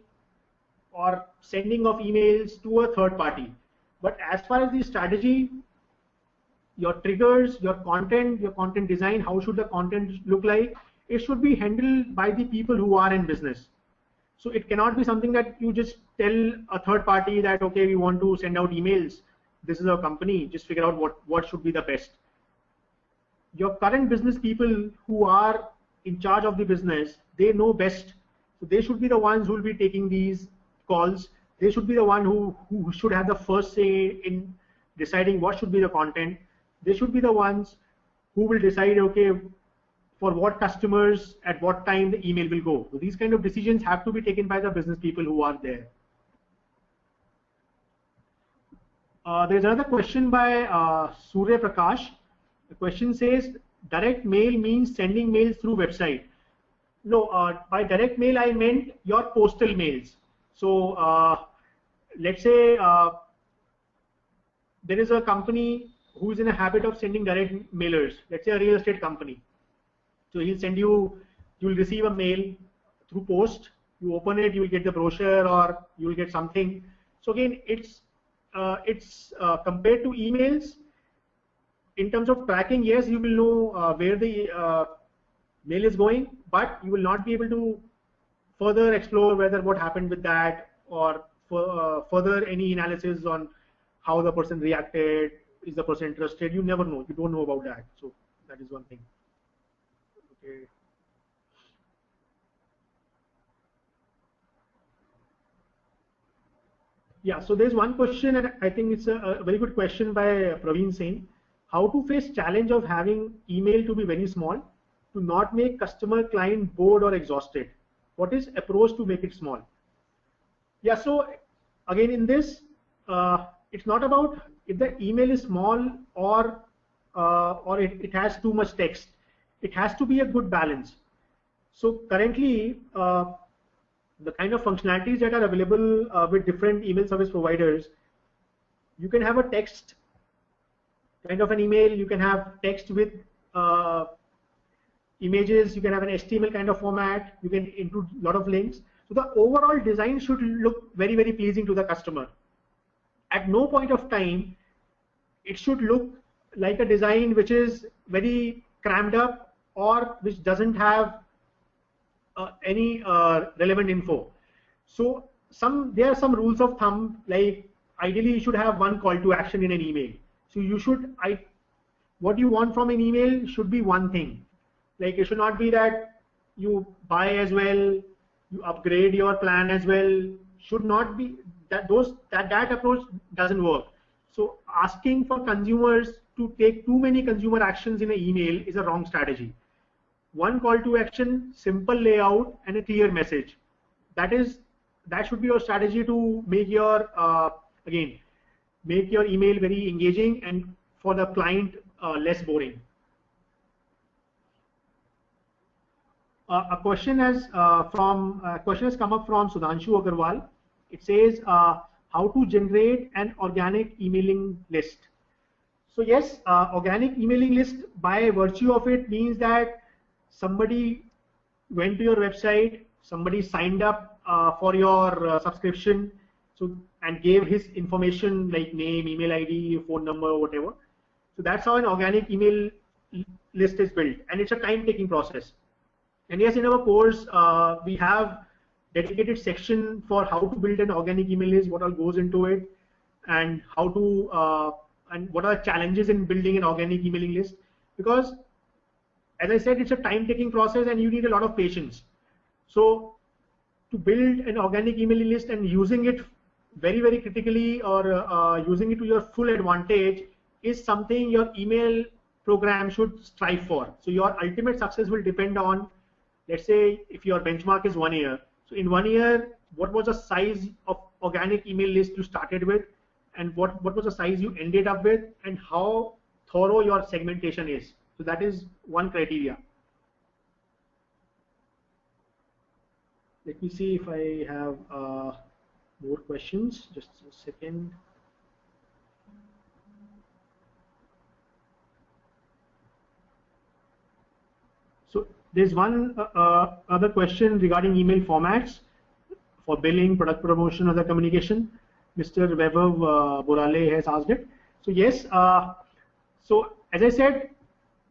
or sending of emails to a third party. But as far as the strategy, your triggers, your content design, how should the content look like, it should be handled by the people who are in business. So it cannot be something that you just tell a third party that, okay, we want to send out emails. This is our company. Just figure out what should be the best. Your current business people who are in charge of the business, they know best. So they should be the ones who will be taking these calls. They should be the one who should have the first say in deciding what should be the content. They should be the ones who will decide, okay, for what customers at what time the email will go. So these kind of decisions have to be taken by the business people who are there. There's another question by Surya Prakash. The question says, direct mail means sending mails through website. No, by direct mail I meant your postal mails. So let's say there is a company who is in a habit of sending direct mailers. Let's say a real estate company. So he'll send you will receive a mail through post. You open it, you will get the brochure or you will get something. So again, it's compared to emails. In terms of tracking, yes, you will know where the mail is going, but you will not be able to further explore whether what happened with that or further any analysis on how the person reacted. Is the person interested? You never know. You don't know about that. So that is one thing. Okay. Yeah, so there's one question, and I think it's a very good question by Praveen saying, how to face challenge of having email to be very small to not make customer client bored or exhausted? What is approach to make it small? Yeah, so again in this, it's not about if the email is small or it has too much text. It has to be a good balance. So currently, the kind of functionalities that are available with different email service providers, you can have a text kind of an email, you can have text with images, you can have an HTML kind of format, you can include a lot of links. So the overall design should look very, very pleasing to the customer. At no point of time, it should look like a design which is very crammed up or which doesn't have any relevant info. So there are some rules of thumb, like ideally you should have one call to action in an email. So you should, what you want from an email should be one thing. Like it should not be that you buy as well, you upgrade your plan as well, should not be that approach doesn't work. So asking for consumers to take too many consumer actions in an email is a wrong strategy. One call to action, simple layout, and a clear message. That should be your strategy to make your again make your email very engaging and for the client less boring. A question has come up from Sudhanshu Agarwal. It says how to generate an organic emailing list. So yes, organic emailing list by virtue of it means that somebody went to your website, somebody signed up for your subscription, and gave his information like name, email ID, phone number, whatever. So that's how an organic email list is built, and it's a time-taking process. And yes, in our course, we have dedicated section for how to build an organic email list, what all goes into it, and how to and what are the challenges in building an organic emailing list. Because, as I said, it's a time-taking process, and you need a lot of patience. So, to build an organic emailing list and using it very, very critically, or using it to your full advantage, is something your email program should strive for. So, your ultimate success will depend on, let's say, if your benchmark is 1 year. So in 1 year, what was the size of organic email list you started with, and what was the size you ended up with, and how thorough your segmentation is. So that is one criteria. Let me see if I have more questions. Just a second. So there's one other question regarding email formats for billing, product promotion, other communication. Mr. Vaibhav Borale has asked it. So yes, so as I said,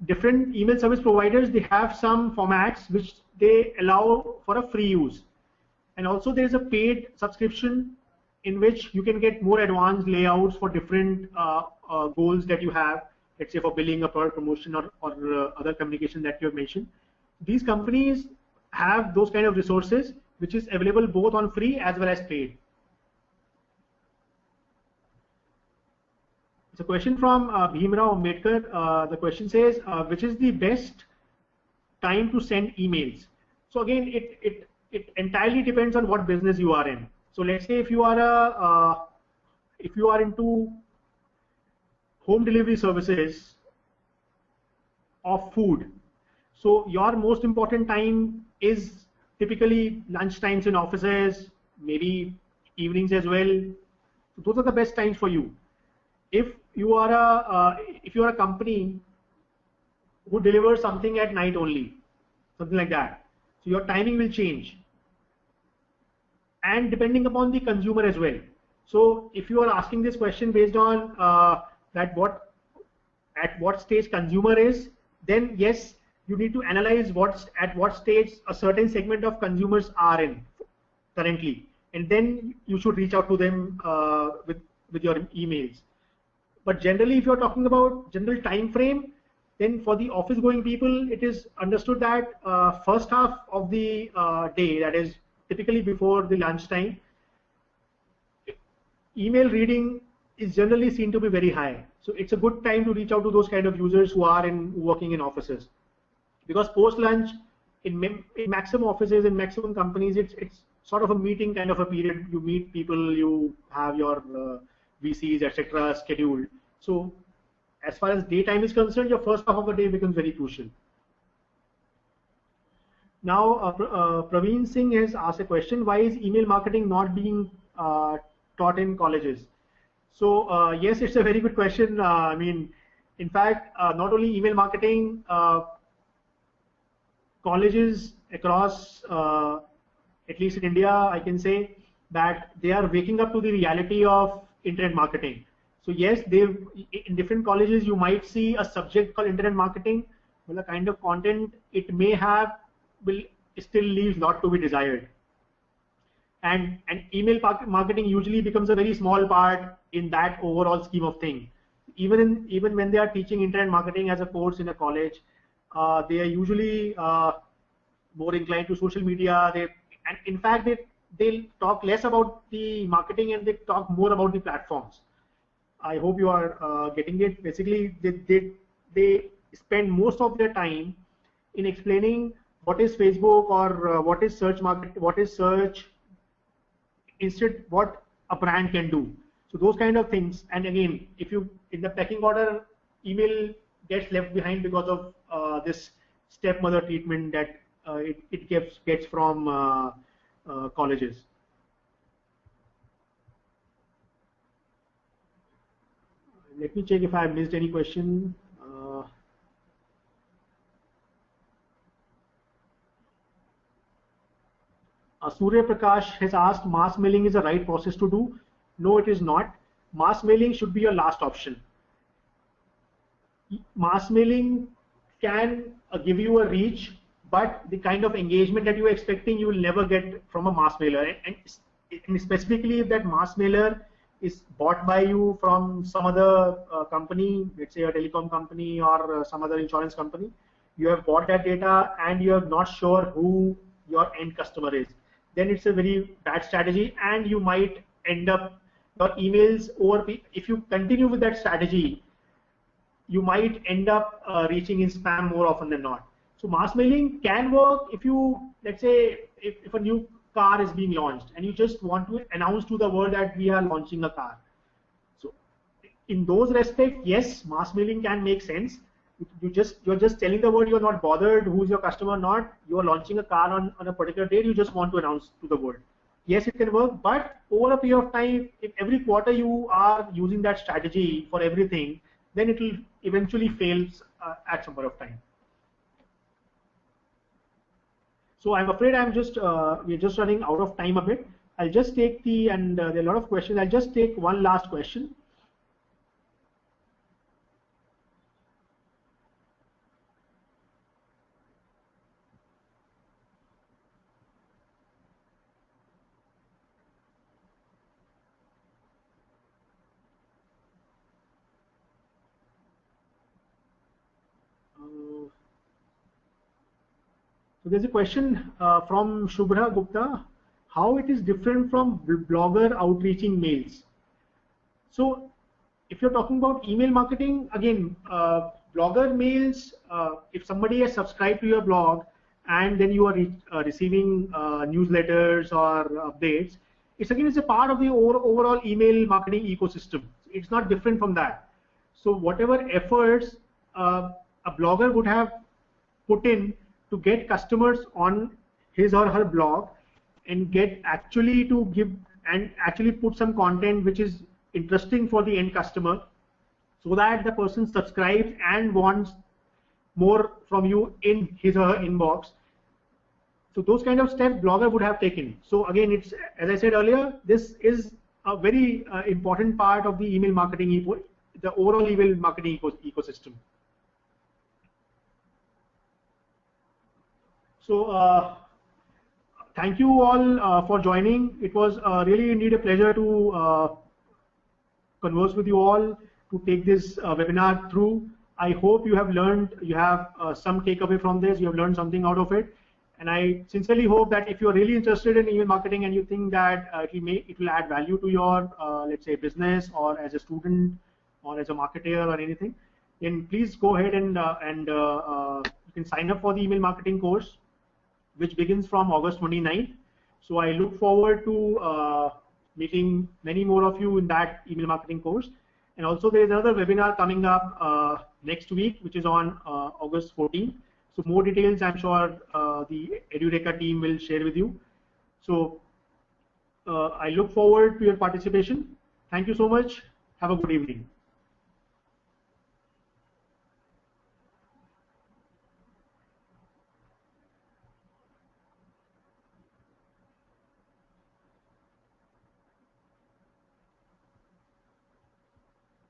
different email service providers, they have some formats which they allow for a free use. And also there is a paid subscription in which you can get more advanced layouts for different goals that you have, let's say for billing, a product promotion, or other communication that you have mentioned. These companies have those kind of resources which is available both on free as well as paid. It's a question from Bhimrao Ambedkar. The question says, which is the best time to send emails? So again, it entirely depends on what business you are in. So let's say if you are into home delivery services of food, so your most important time is typically lunch times in offices, maybe evenings as well. So those are the best times for you. If you are a company who delivers something at night only, something like that, so your timing will change, and depending upon the consumer as well. So if you are asking this question based on at what stage consumer is, then yes, you need to analyze at what stage a certain segment of consumers are in currently, and then you should reach out to them with your emails. But generally, if you're talking about general time frame, then for the office going people, it is understood that first half of the day, that is typically before the lunch time, email reading is generally seen to be very high. So it's a good time to reach out to those kind of users who are working in offices. Because post lunch, in maximum offices and maximum companies, it's sort of a meeting kind of a period. You meet people, you have your VCs, etc. scheduled. So as far as daytime is concerned, your first half of the day becomes very crucial. Now, Praveen Singh has asked a question: why is email marketing not being taught in colleges? So yes, it's a very good question. I mean, in fact, not only email marketing, colleges across, at least in India, I can say that they are waking up to the reality of internet marketing. So yes, in different colleges you might see a subject called internet marketing, but the kind of content it may have will still leave a lot to be desired. And email marketing usually becomes a very small part in that overall scheme of things. Even when they are teaching internet marketing as a course in a college, they are usually more inclined to social media. And in fact, they'll talk less about the marketing and they talk more about the platforms. I hope you are getting it. Basically, they spend most of their time in explaining what is Facebook or what is search market, what is search, instead what a brand can do. So those kind of things. And again, if you in the pecking order, email gets left behind because of this stepmother treatment that it gets from colleges. Let me check if I missed any question. Surya Prakash has asked, mass mailing is the right process to do? No, it is not. Mass mailing should be your last option. Mass mailing can give you a reach, but the kind of engagement that you are expecting, you will never get from a mass mailer. And specifically, if that mass mailer is bought by you from some other company, let's say a telecom company or some other insurance company, you have bought that data and you are not sure who your end customer is, then it's a very bad strategy, and you might end up your emails over. If you continue with that strategy, you might end up reaching in spam more often than not. So mass mailing can work if you, let's say, if a new car is being launched and you just want to announce to the world that we are launching a car. So in those respects, yes, mass mailing can make sense. You're just telling the world, you're not bothered who's your customer or not. You're launching a car on a particular date, you just want to announce to the world. Yes, it can work, but over a period of time, if every quarter you are using that strategy for everything, then it will eventually fail at some point of time. So I'm afraid we're just running out of time a bit. I'll just take there are a lot of questions. I'll just take one last question. So there's a question from Shubhra Gupta, how it is different from blogger outreaching mails. So if you're talking about email marketing, again, blogger mails, if somebody has subscribed to your blog and then you are receiving newsletters or updates, it's a part of the overall email marketing ecosystem. It's not different from that. So whatever efforts a blogger would have put in to get customers on his or her blog and get actually put some content which is interesting for the end customer, so that the person subscribes and wants more from you in his or her inbox. So those kind of steps blogger would have taken. So again, it's, as I said earlier, this is a very important part of the email marketing, the overall email marketing ecosystem. So thank you all for joining. It was really indeed a pleasure to converse with you all, to take this webinar through. I hope you have learned, you have some takeaway from this, you have learned something out of it. And I sincerely hope that if you're really interested in email marketing and you think that it will add value to your, let's say, business, or as a student, or as a marketer or anything, then please go ahead and you can sign up for the email marketing course, which begins from August 29th. So I look forward to meeting many more of you in that email marketing course. And also there is another webinar coming up next week, which is on August 14th. So more details, I'm sure the Edureka team will share with you. So I look forward to your participation. Thank you so much. Have a good evening.